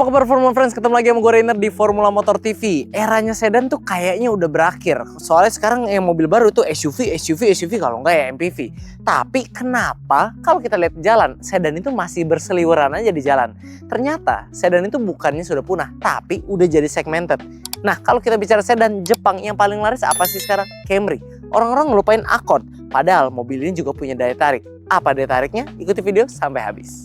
Apa kabar Formula Friends? Ketemu lagi sama gue Rainer di Formula Motor TV. Eranya sedan tuh kayaknya udah berakhir. Soalnya sekarang yang mobil baru tuh SUV kalau enggak ya MPV. Tapi kenapa kalau kita lihat jalan, sedan itu masih berseliweran aja di jalan. Ternyata sedan itu bukannya sudah punah, tapi udah jadi segmented. Nah, kalau kita bicara sedan Jepang yang paling laris apa sih sekarang? Camry. Orang-orang ngelupain Accord, padahal mobil ini juga punya daya tarik. Apa daya tariknya? Ikuti video sampai habis.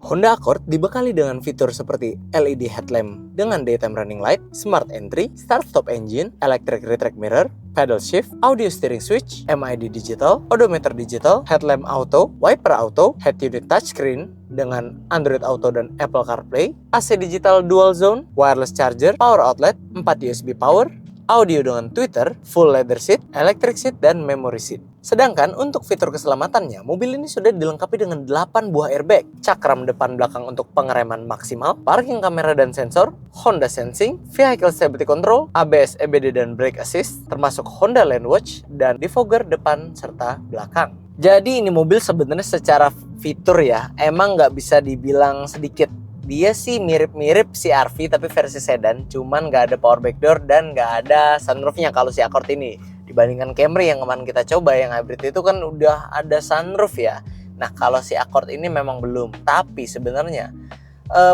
Honda Accord dibekali dengan fitur seperti LED headlamp dengan daytime running light, smart entry, start-stop engine, electric retract mirror, pedal shift, audio steering switch, MID digital, odometer digital, headlamp auto, wiper auto, head unit touchscreen dengan Android Auto dan Apple CarPlay, AC digital dual zone, wireless charger, power outlet, 4 USB power, audio dengan Twitter, full leather seat, electric seat, dan memory seat. Sedangkan untuk fitur keselamatannya, mobil ini sudah dilengkapi dengan 8 buah airbag, cakram depan belakang untuk pengereman maksimal, parking kamera dan sensor, Honda Sensing, Vehicle Stability Control, ABS, EBD, dan Brake Assist, termasuk Honda Lane Watch, dan defogger depan serta belakang. Jadi ini mobil sebenarnya secara fitur ya, emang nggak bisa dibilang sedikit. Dia sih mirip-mirip CR-V tapi versi sedan, cuman nggak ada power back door dan nggak ada sunroofnya kalau si Accord ini. Dibandingkan Camry yang kemarin kita coba yang hybrid itu kan udah ada sunroof ya. Nah kalau si Accord ini memang belum. Tapi sebenarnya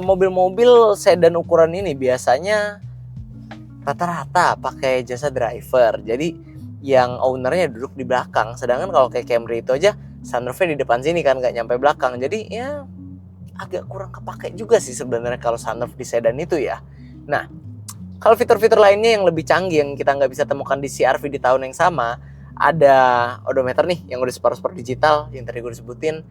mobil-mobil sedan ukuran ini biasanya rata-rata pakai jasa driver. Jadi yang ownernya duduk di belakang. Sedangkan kalau kayak Camry itu aja sunroofnya di depan sini kan nggak nyampe belakang. Jadi ya agak kurang kepake juga sih sebenarnya kalau sunroof di sedan itu ya. Nah, kalau fitur-fitur lainnya yang lebih canggih yang kita nggak bisa temukan di CR-V di tahun yang sama, ada odometer nih yang udah super digital yang tadi gue sebutin.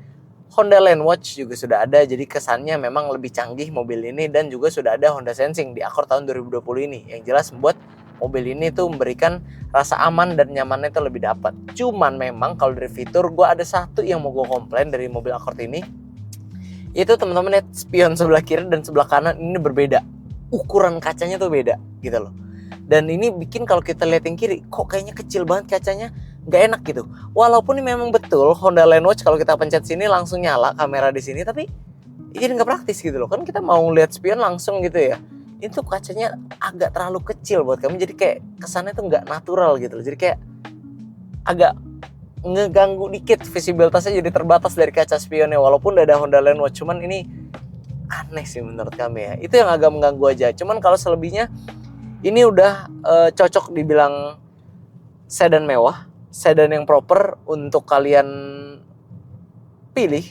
Honda Lane Watch juga sudah ada, jadi kesannya memang lebih canggih mobil ini, dan juga sudah ada Honda Sensing di Accord tahun 2020 ini yang jelas membuat mobil ini tuh memberikan rasa aman dan nyamannya itu lebih dapat. Cuman memang kalau dari fitur, gue ada satu yang mau gue komplain dari mobil Accord ini. Itu teman-teman lihat spion sebelah kiri dan sebelah kanan ini berbeda. Ukuran kacanya tuh beda gitu loh. Dan ini bikin kalau kita lihat yang kiri, kok kayaknya kecil banget kacanya, nggak enak gitu. Walaupun ini memang betul Honda Lane Watch kalau kita pencet sini langsung nyala kamera di sini, tapi ini nggak praktis gitu loh. Kan kita mau lihat spion langsung gitu ya. Itu kacanya agak terlalu kecil buat kami, jadi kayak kesannya tuh nggak natural gitu loh. Jadi kayak agak ngeganggu dikit, visibilitasnya jadi terbatas dari kaca spionnya walaupun udah ada Honda Lane Watch. Cuman ini aneh sih menurut kami ya, itu yang agak mengganggu aja. Cuman kalau selebihnya ini udah cocok dibilang sedan mewah, sedan yang proper untuk kalian pilih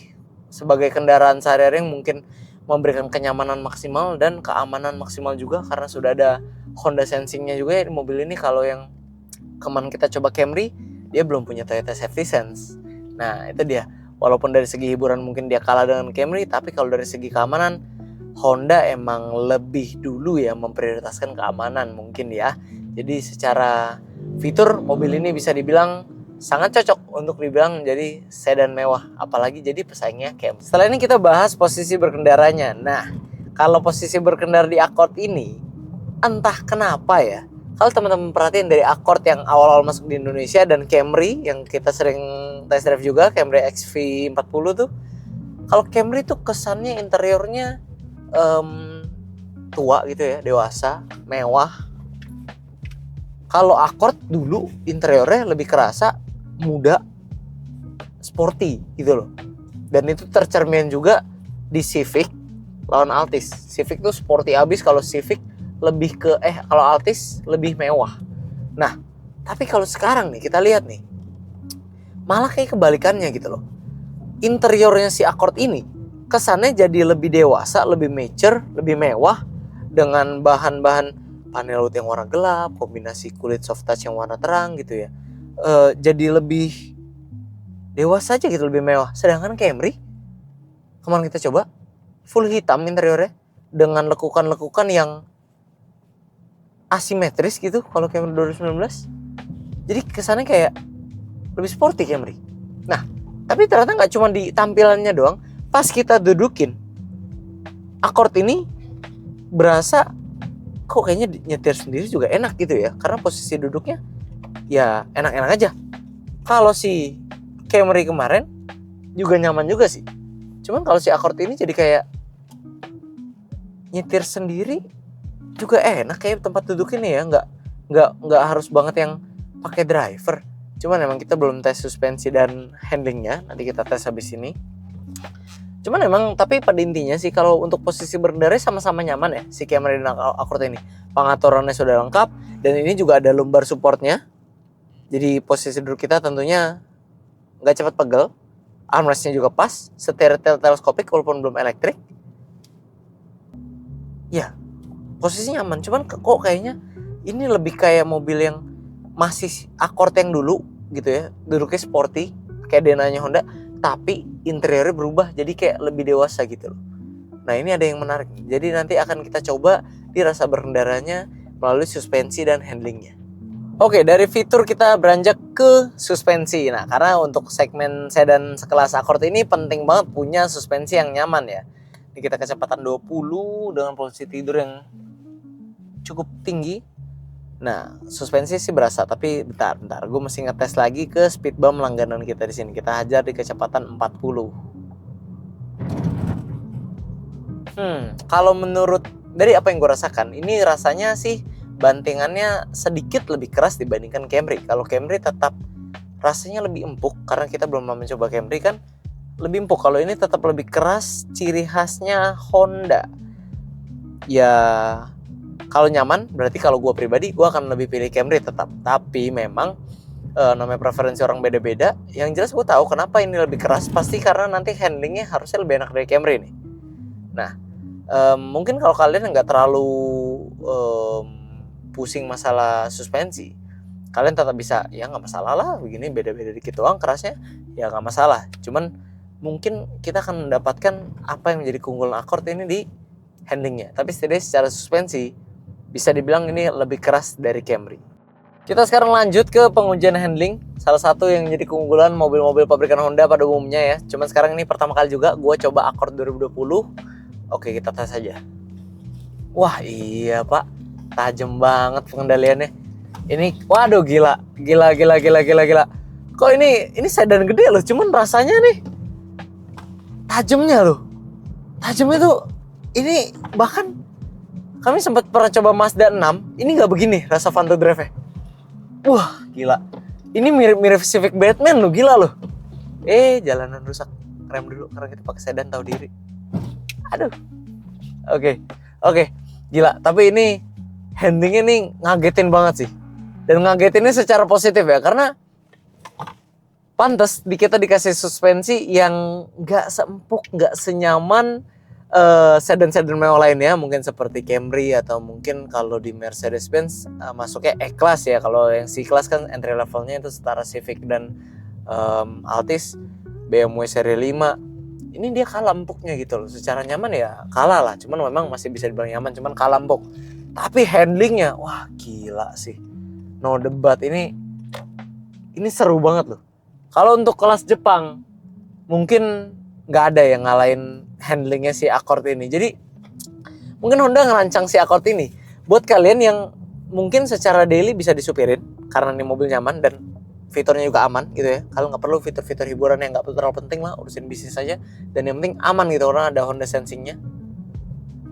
sebagai kendaraan sehari-hari yang mungkin memberikan kenyamanan maksimal dan keamanan maksimal juga, karena sudah ada Honda Sensing-nya juga ya di mobil ini. Kalau yang kemarin kita coba Camry, dia belum punya Toyota Safety Sense. Nah itu dia, walaupun dari segi hiburan mungkin dia kalah dengan Camry, tapi kalau dari segi keamanan Honda emang lebih dulu ya memprioritaskan keamanan mungkin ya. Jadi secara fitur mobil ini bisa dibilang sangat cocok untuk dibilang jadi sedan mewah, apalagi jadi pesaingnya Camry. Setelah ini kita bahas posisi berkendaranya. Nah kalau posisi berkendara di Accord ini entah kenapa ya, kalau teman-teman perhatiin dari Accord yang awal-awal masuk di Indonesia dan Camry yang kita sering test drive juga, Camry XV40 tuh, kalau Camry tuh kesannya interiornya tua gitu ya, dewasa, mewah. Kalau Accord dulu interiornya lebih kerasa muda, sporty gitu loh. Dan itu tercermin juga di Civic lawan Altis. Civic tuh sporty abis, kalau Civic lebih ke kalau Altis lebih mewah. Nah, tapi kalau sekarang nih kita lihat nih, malah kayak kebalikannya gitu loh. Interiornya si Accord ini kesannya jadi lebih dewasa, lebih mature, lebih mewah dengan bahan-bahan panel wood yang warna gelap, kombinasi kulit soft touch yang warna terang gitu ya. Jadi lebih dewasa aja gitu, lebih mewah. Sedangkan Camry kemarin kita coba full hitam interiornya dengan lekukan-lekukan yang asimetris gitu kalau Camry 2019. Jadi kesannya kayak lebih sporty Camry. Nah, Tapi ternyata nggak cuma di tampilannya doang. Pas kita dudukin, Accord ini berasa kok kayaknya nyetir sendiri juga enak gitu ya. Karena posisi duduknya ya enak-enak aja. Kalau si Camry kemarin juga nyaman juga sih. Cuman kalau si Accord ini jadi kayak nyetir sendiri juga enak kayak tempat duduk ini ya, nggak harus banget yang pakai driver. Cuman emang kita belum tes suspensi dan handlingnya, nanti kita tes habis ini. Cuman emang tapi pada intinya sih kalau untuk posisi berkendara sama-sama nyaman ya si Camry dan Accord ini. Pengaturannya sudah lengkap dan ini juga ada lumbar supportnya. Jadi posisi duduk kita tentunya nggak cepat pegel. Armrestnya juga pas, setir teleskopik walaupun belum elektrik. Ya, posisinya aman. Cuman kok kayaknya ini lebih kayak mobil yang masih Accord yang dulu gitu ya. Duduknya sporty, kayak Denanya Honda, tapi interiornya berubah jadi kayak lebih dewasa gitu loh. Nah, ini ada yang menarik. Jadi nanti akan kita coba di rasa berkendaranya melalui suspensi dan handlingnya. Oke, dari fitur kita beranjak ke suspensi. Nah, karena untuk segmen sedan sekelas Accord ini penting banget punya suspensi yang nyaman ya. Ini kita kecepatan 20 dengan posisi tidur yang cukup tinggi. Nah, suspensi sih berasa, tapi bentar. Gue mesti ngetes lagi ke speed bump langganan kita di sini. Kita hajar di kecepatan 40. Kalau menurut dari apa yang gue rasakan, ini rasanya sih bantingannya sedikit lebih keras dibandingkan Camry. Kalau Camry tetap rasanya lebih empuk karena kita belum mencoba Camry kan lebih empuk. Kalau ini tetap lebih keras, ciri khasnya Honda. Ya kalau nyaman berarti kalau gue pribadi gue akan lebih pilih Camry tetap. Tapi memang namanya preferensi orang beda-beda. Yang jelas gue tahu kenapa ini lebih keras pasti karena nanti handlingnya harusnya lebih enak dari Camry nih. Nah mungkin kalau kalian nggak terlalu pusing masalah suspensi, kalian tetap bisa ya nggak masalah lah begini beda-beda dikit doang kerasnya ya nggak masalah. Cuman mungkin kita akan mendapatkan apa yang menjadi keunggulan Accord ini di handlingnya, tapi setidaknya secara suspensi bisa dibilang ini lebih keras dari Camry. Kita sekarang lanjut ke pengujian handling, salah satu yang jadi keunggulan mobil-mobil pabrikan Honda pada umumnya ya. Cuman sekarang ini pertama kali juga gue coba Accord 2020. Oke, kita tes aja. Wah iya pak, tajam banget pengendaliannya. Ini waduh gila. Kok ini sedan gede loh, cuman rasanya nih tajamnya loh. Tajamnya tuh ini bahkan kami sempat pernah coba Mazda 6, ini nggak begini rasa Vanto Drive-nya. Wah gila, ini mirip Civic Batman loh, gila loh. Jalanan rusak, rem dulu karena kita pakai sedan tahu diri. Aduh, oke, gila. Tapi ini handlingnya nih ngagetin banget sih. Dan ngagetinnya secara positif ya, karena pantas kita dikasih suspensi yang nggak seempuk, nggak senyaman sedan-sedan mewah lainnya, mungkin seperti Camry atau mungkin kalau di Mercedes-Benz masuknya E-Class ya. Kalau yang C-Class kan entry levelnya itu setara Civic dan Altis, BMW seri 5. Ini dia kalah empuknya gitu loh. Secara nyaman ya kalah lah, cuman memang masih bisa dibilang nyaman, cuman kalah empuk. Tapi handlingnya wah gila sih, no debat. Ini seru banget loh. Kalau untuk kelas Jepang mungkin nggak ada yang ngalahin handlingnya si Accord ini. Jadi mungkin Honda ngerancang si Accord ini buat kalian yang mungkin secara daily bisa disupirin karena ini mobil nyaman dan fiturnya juga aman gitu ya. Kalau nggak perlu fitur-fitur hiburan yang nggak terlalu penting lah, urusin bisnis saja. Dan yang penting aman gitu karena ada Honda Sensing-nya.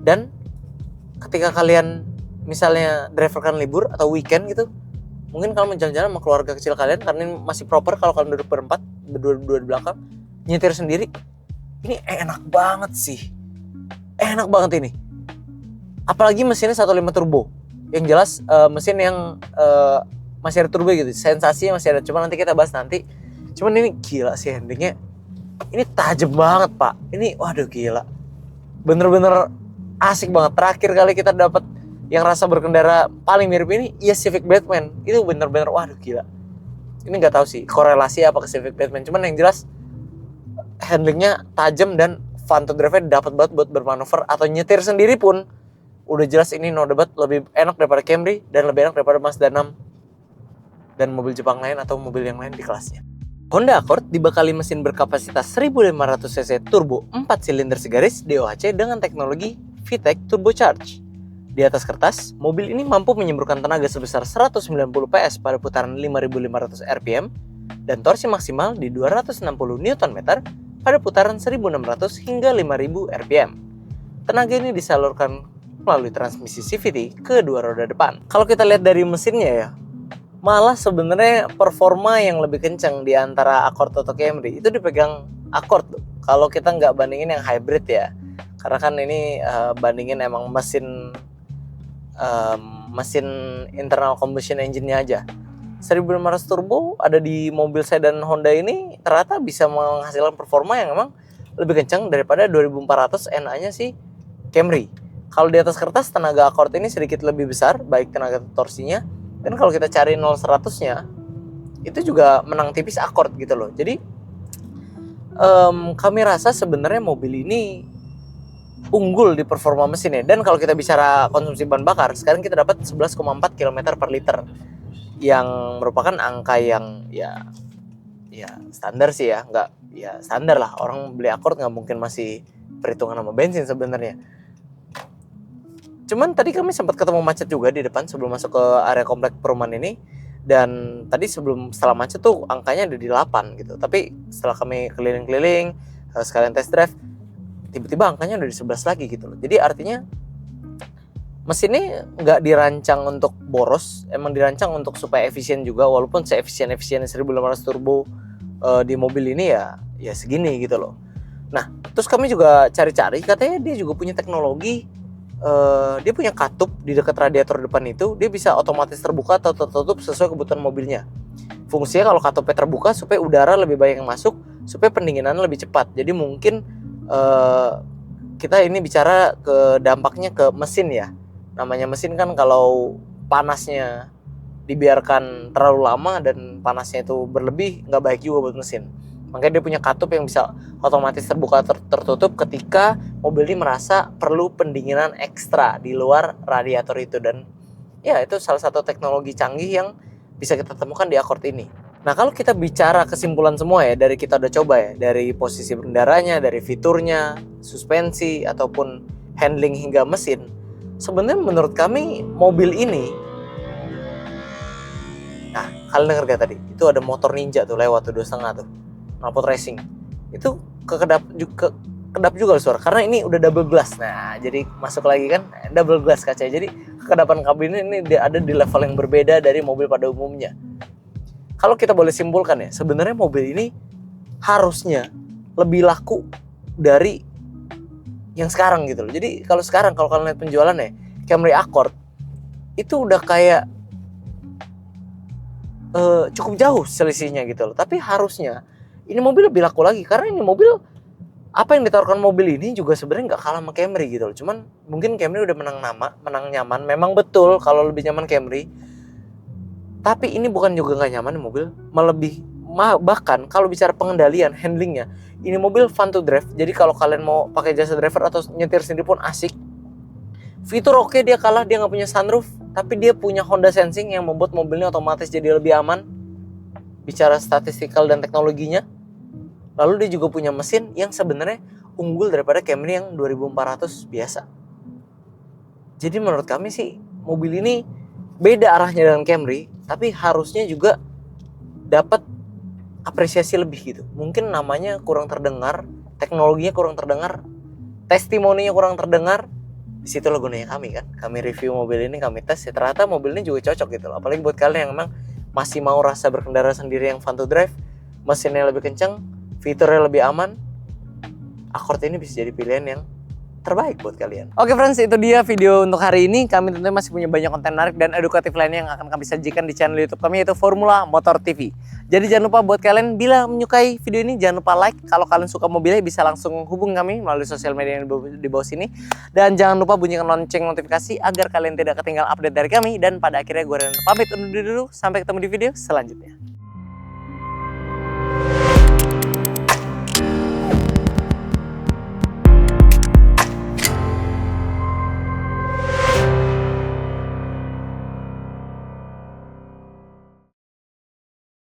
Dan ketika kalian misalnya driver kan libur atau weekend gitu, mungkin kalau mau jalan-jalan sama keluarga kecil kalian karena ini masih proper, kalau kalian duduk berempat, berdua di belakang, nyetir sendiri, ini enak banget sih. Enak banget ini. Apalagi mesinnya 1.5 turbo. Yang jelas mesin yang masih ada turbo gitu, sensasinya masih ada. Cuma nanti kita bahas nanti. Cuman ini gila sih handlingnya. Ini tajam banget pak. Ini waduh gila. Bener-bener asik banget. Terakhir kali kita dapat yang rasa berkendara paling mirip ini, ya Civic Batman. Itu bener-bener waduh gila. Ini nggak tahu sih korelasi apa ke Civic Batman. Cuman yang jelas handlingnya tajam dan Vanto Drive-nya dapat banget buat bermanuver atau nyetir sendiri pun. Udah jelas ini no debat lebih enak daripada Camry dan lebih enak daripada Mazda 6 dan mobil Jepang lain atau mobil yang lain di kelasnya. Honda Accord dibekali mesin berkapasitas 1500 cc turbo 4 silinder segaris DOHC dengan teknologi VTEC Turbocharge. Di atas kertas, mobil ini mampu menyemburkan tenaga sebesar 190 PS pada putaran 5.500 rpm dan torsi maksimal di 260 Nm pada putaran 1.600 hingga 5.000 rpm. Tenaga ini disalurkan melalui transmisi CVT ke dua roda depan. Kalau kita lihat dari mesinnya ya, malah sebenarnya performa yang lebih kencang di antara Accord atau Camry itu dipegang Accord tuh. Kalau kita nggak bandingin yang hybrid ya, karena kan ini bandingin emang mesin internal combustion engine-nya aja. 1500 turbo ada di mobil sedan Honda ini ternyata bisa menghasilkan performa yang emang lebih kencang daripada 2400 NA-nya si Camry. Kalau di atas kertas tenaga Accord ini sedikit lebih besar, baik tenaga torsinya, dan kalau kita cari 0-100-nya itu juga menang tipis Accord gitu loh. Jadi kami rasa sebenarnya mobil ini unggul di performa mesinnya. Dan kalau kita bicara konsumsi bahan bakar, sekarang kita dapat 11,4 km per liter, yang merupakan angka yang ya standar sih ya, nggak ya standar lah, orang beli Accord nggak mungkin masih perhitungan sama bensin sebenarnya. Cuman tadi kami sempat ketemu macet juga di depan sebelum masuk ke area komplek perumahan ini, dan tadi setelah macet tuh angkanya ada di 8 gitu, tapi setelah kami keliling-keliling sekalian test drive, tiba-tiba angkanya udah di 11 lagi gitu loh. Jadi artinya mesin ini nggak dirancang untuk boros, emang dirancang untuk supaya efisien juga, walaupun seefisien-efisien 1500 turbo di mobil ini ya segini gitu loh. Nah, terus kami juga cari-cari, katanya dia juga punya teknologi, dia punya katup di dekat radiator depan itu, dia bisa otomatis terbuka atau tertutup sesuai kebutuhan mobilnya. Fungsinya kalau katupnya terbuka supaya udara lebih banyak yang masuk, supaya pendinginan lebih cepat. Jadi mungkin kita ini bicara ke dampaknya ke mesin ya. Namanya mesin kan kalau panasnya dibiarkan terlalu lama dan panasnya itu berlebih, nggak baik juga buat mesin. Makanya dia punya katup yang bisa otomatis terbuka tertutup ketika mobil ini merasa perlu pendinginan ekstra di luar radiator itu. Dan ya itu salah satu teknologi canggih yang bisa kita temukan di Accord ini. Nah, kalau kita bicara kesimpulan semua ya, dari kita udah coba ya, dari posisi pengendaranya, dari fiturnya, suspensi, ataupun handling hingga mesin, sebenarnya menurut kami mobil ini, nah kalian denger gak tadi? Itu ada motor Ninja tuh lewat tuh 2,5 tuh, knalpot racing. Itu kedap juga suara, karena ini udah double glass. Nah, jadi masuk lagi kan double glass kaca. Jadi kekedapan kabin ini ada di level yang berbeda dari mobil pada umumnya. Kalau kita boleh simpulkan ya, sebenarnya mobil ini harusnya lebih laku dari yang sekarang gitu loh. Jadi kalau sekarang kalau kalian lihat penjualannya, Camry Accord itu udah kayak cukup jauh selisihnya gitu loh. Tapi harusnya ini mobil lebih laku lagi, karena ini mobil, apa yang ditawarkan mobil ini juga sebenarnya nggak kalah sama Camry gitu loh. Cuman mungkin Camry udah menang nama, menang nyaman. Memang betul kalau lebih nyaman Camry. Tapi ini bukan juga nggak nyaman mobil, bahkan kalau bicara pengendalian, handlingnya, ini mobil fun to drive. Jadi kalau kalian mau pakai jasa driver atau nyetir sendiri pun asik. Fitur oke, dia kalah, dia nggak punya sunroof, tapi dia punya Honda Sensing yang membuat mobilnya otomatis jadi lebih aman. Bicara statistikal dan teknologinya. Lalu dia juga punya mesin yang sebenarnya unggul daripada Camry yang 2400 biasa. Jadi menurut kami sih mobil ini beda arahnya dengan Camry, tapi harusnya juga dapat apresiasi lebih gitu. Mungkin namanya kurang terdengar, teknologinya kurang terdengar, testimoninya kurang terdengar. Di situ lah gunanya kami kan. Kami review mobil ini, kami tes, ya ternyata mobil ini juga cocok gitu loh. Apalagi buat kalian yang memang masih mau rasa berkendara sendiri yang fun to drive, mesinnya lebih kencang, fiturnya lebih aman, Accord ini bisa jadi pilihan yang terbaik buat kalian. Oke friends, itu dia video untuk hari ini. Kami tentunya masih punya banyak konten menarik dan edukatif lainnya yang akan kami sajikan di channel YouTube kami, yaitu Formula Motor TV. Jadi jangan lupa buat kalian, bila menyukai video ini jangan lupa like. Kalau kalian suka mobilnya bisa langsung hubungi kami melalui sosial media yang di bawah sini. Dan jangan lupa bunyikan lonceng notifikasi agar kalian tidak ketinggalan update dari kami. Dan pada akhirnya gue Ren pamit undur diri dulu. Sampai ketemu di video selanjutnya.